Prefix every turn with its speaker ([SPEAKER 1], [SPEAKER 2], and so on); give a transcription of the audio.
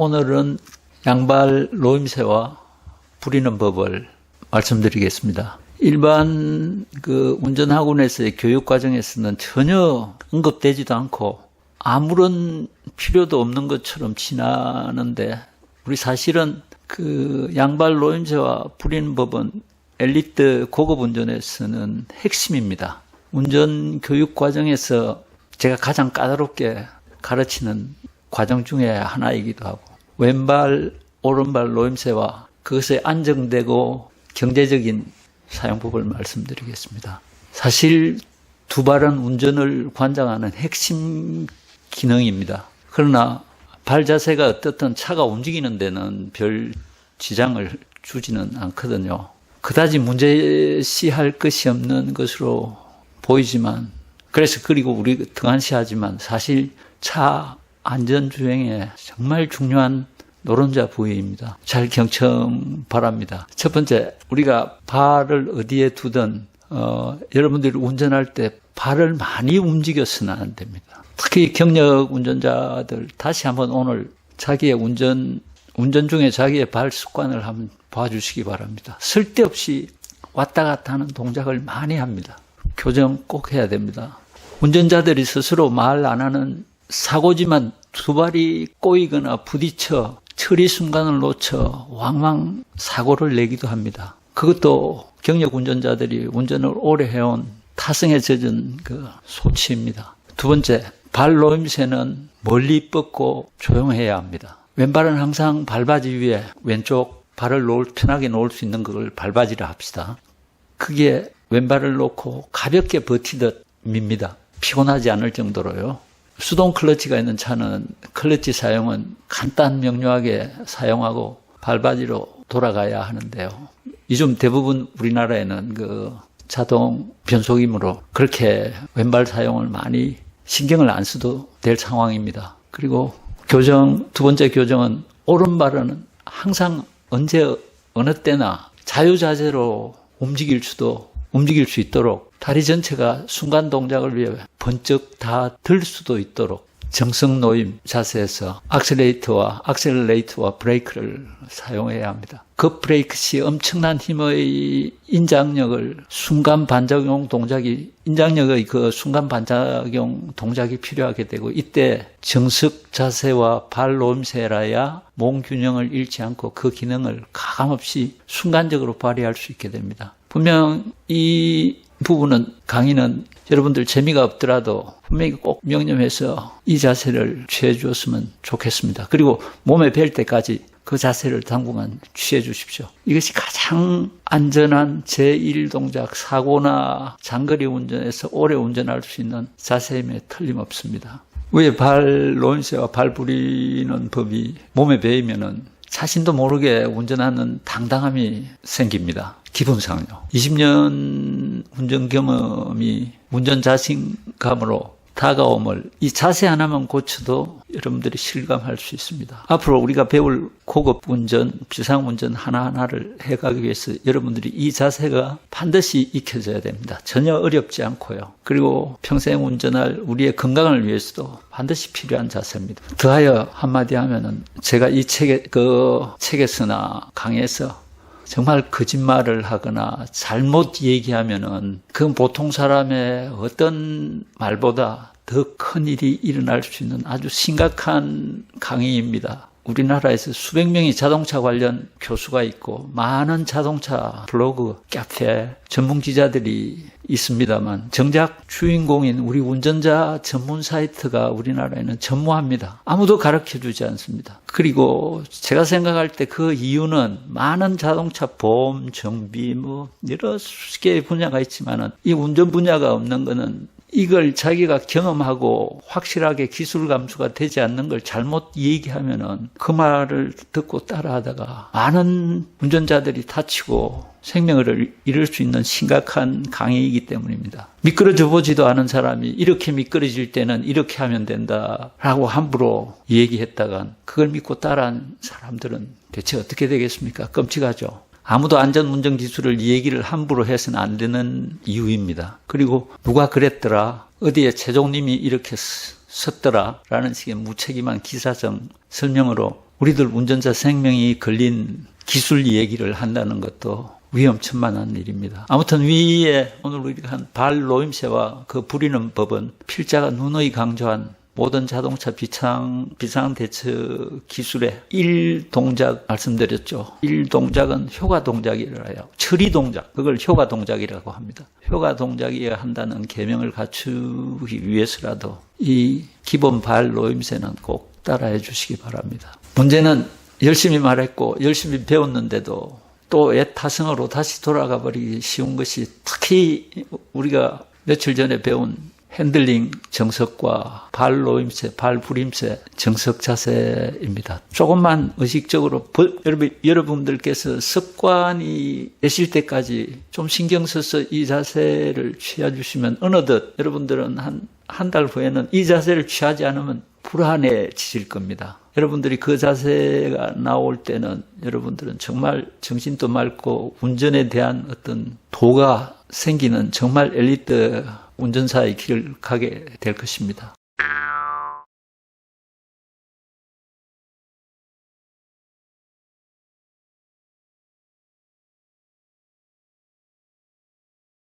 [SPEAKER 1] 오늘은 양발 놓임새와 부리는 법을 말씀드리겠습니다. 일반 운전학원에서의 교육 과정에서는 전혀 언급되지도 않고 아무런 필요도 없는 것처럼 지나는데, 우리 사실은 양발 놓임새와 부리는 법은 엘리트 고급 운전에서는 핵심입니다. 운전 교육 과정에서 제가 가장 까다롭게 가르치는 과정 중에 하나이기도 하고, 왼발, 오른발 놓임새와 그것에 안정되고 경제적인 사용법을 말씀드리겠습니다. 사실 두 발은 운전을 관장하는 핵심 기능입니다. 그러나 발 자세가 어떻든 차가 움직이는 데는 별 지장을 주지는 않거든요. 그다지 문제시할 것이 없는 것으로 보이지만, 그리고 우리 등한시하지만 사실 차 안전주행에 정말 중요한 노른자 부위입니다. 잘 경청 바랍니다. 첫 번째, 우리가 발을 어디에 두든 여러분들이 운전할 때 발을 많이 움직여서는 안 됩니다. 특히 경력 운전자들, 다시 한번 오늘 자기의 운전 중에 자기의 발 습관을 한번 봐주시기 바랍니다. 쓸데없이 왔다 갔다 하는 동작을 많이 합니다. 교정 꼭 해야 됩니다. 운전자들이 스스로 말 안 하는 사고지만 두 발이 꼬이거나 부딪혀 처리 순간을 놓쳐 왕왕 사고를 내기도 합니다. 그것도 경력 운전자들이 운전을 오래 해온 타성에 젖은 소치입니다. 두 번째, 발 놓임새는 멀리 뻗고 조용해야 합니다. 왼발은 항상 발바지 위에 왼쪽 발을 편하게 놓을 수 있는 그걸 발바지라 합시다. 크게 왼발을 놓고 가볍게 버티듯 밉니다. 피곤하지 않을 정도로요. 수동 클러치가 있는 차는 클러치 사용은 간단 명료하게 사용하고 발바지로 돌아가야 하는데요. 요즘 대부분 우리나라에는 자동 변속이므로 그렇게 왼발 사용을 많이 신경을 안 써도 될 상황입니다. 그리고 두 번째 교정은 오른발은 항상 언제 어느 때나 자유자재로 움직일 수 있도록 다리 전체가 순간 동작을 위해 번쩍 다 들 수도 있도록 정석 놓임 자세에서 악셀레이터와 브레이크를 사용해야 합니다. 급 브레이크 시 엄청난 힘의 인장력의 순간 반작용 동작이 필요하게 되고, 이때 정석 자세와 발 놓임새라야 몸 균형을 잃지 않고 그 기능을 가감없이 순간적으로 발휘할 수 있게 됩니다. 분명 이 부분은 강의는 여러분들 재미가 없더라도 분명히 꼭 명념해서 이 자세를 취해 주었으면 좋겠습니다. 그리고 몸에 뵐 때까지 그 자세를 당분간 취해 주십시오. 이것이 가장 안전한 제1동작, 사고나 장거리 운전에서 오래 운전할 수 있는 자세임에 틀림없습니다. 왜 발 놓임새와 발 부리는 법이 몸에 배이면은 자신도 모르게 운전하는 당당함이 생깁니다. 기본상요. 20년 운전 경험이 운전 자신감으로 다가옴을 이 자세 하나만 고쳐도 여러분들이 실감할 수 있습니다. 앞으로 우리가 배울 고급 운전, 비상 운전 하나하나를 해가기 위해서 여러분들이 이 자세가 반드시 익혀져야 됩니다. 전혀 어렵지 않고요. 그리고 평생 운전할 우리의 건강을 위해서도 반드시 필요한 자세입니다. 더하여 한마디 하면은 제가 이 책에서나 강의에서 정말 거짓말을 하거나 잘못 얘기하면은 그건 보통 사람의 어떤 말보다 더 큰 일이 일어날 수 있는 아주 심각한 강의입니다. 우리나라에서 수백 명의 자동차 관련 교수가 있고 많은 자동차 블로그, 카페, 전문 기자들이 있습니다만 정작 주인공인 우리 운전자 전문 사이트가 우리나라에는 전무합니다. 아무도 가르쳐주지 않습니다. 그리고 제가 생각할 때 그 이유는 많은 자동차 보험, 정비 여러 수개의 분야가 있지만은 이 운전 분야가 없는 거는 이걸 자기가 경험하고 확실하게 기술 감수가 되지 않는 걸 잘못 얘기하면은 그 말을 듣고 따라하다가 많은 운전자들이 다치고 생명을 잃을 수 있는 심각한 강의이기 때문입니다. 미끄러져 보지도 않은 사람이 이렇게 미끄러질 때는 이렇게 하면 된다라고 함부로 얘기했다간 그걸 믿고 따라한 사람들은 대체 어떻게 되겠습니까? 끔찍하죠. 아무도 안전운전 기술을 이 얘기를 함부로 해서는 안 되는 이유입니다. 그리고 누가 그랬더라, 어디에 최종님이 이렇게 썼더라 라는 식의 무책임한 기사성 설명으로 우리들 운전자 생명이 걸린 기술 얘기를 한다는 것도 위험천만한 일입니다. 아무튼 위에 오늘 우리가 한 발로임새와 그 부리는 법은 필자가 누누이 강조한 모든 자동차 비상 대처 기술의 1동작 말씀드렸죠. 1동작은 효과 동작이라 해요. 처리 동작, 그걸 효과 동작이라고 합니다. 효과 동작이어야 한다는 계명을 갖추기 위해서라도 이 기본 발로임새는 꼭 따라해 주시기 바랍니다. 문제는 열심히 말했고 열심히 배웠는데도 또 애타성으로 다시 돌아가 버리기 쉬운 것이 특히 우리가 며칠 전에 배운 핸들링 정석과 발로임새, 발부림새 정석 자세입니다. 조금만 의식적으로 여러분들께서 습관이 되실 때까지 좀 신경 써서 이 자세를 취해주시면 어느덧 여러분들은 한 달 후에는 이 자세를 취하지 않으면 불안해지실 겁니다. 여러분들이 그 자세가 나올 때는 여러분들은 정말 정신도 맑고 운전에 대한 어떤 도가 생기는 정말 엘리트 운전사의 길을 가게 될 것입니다.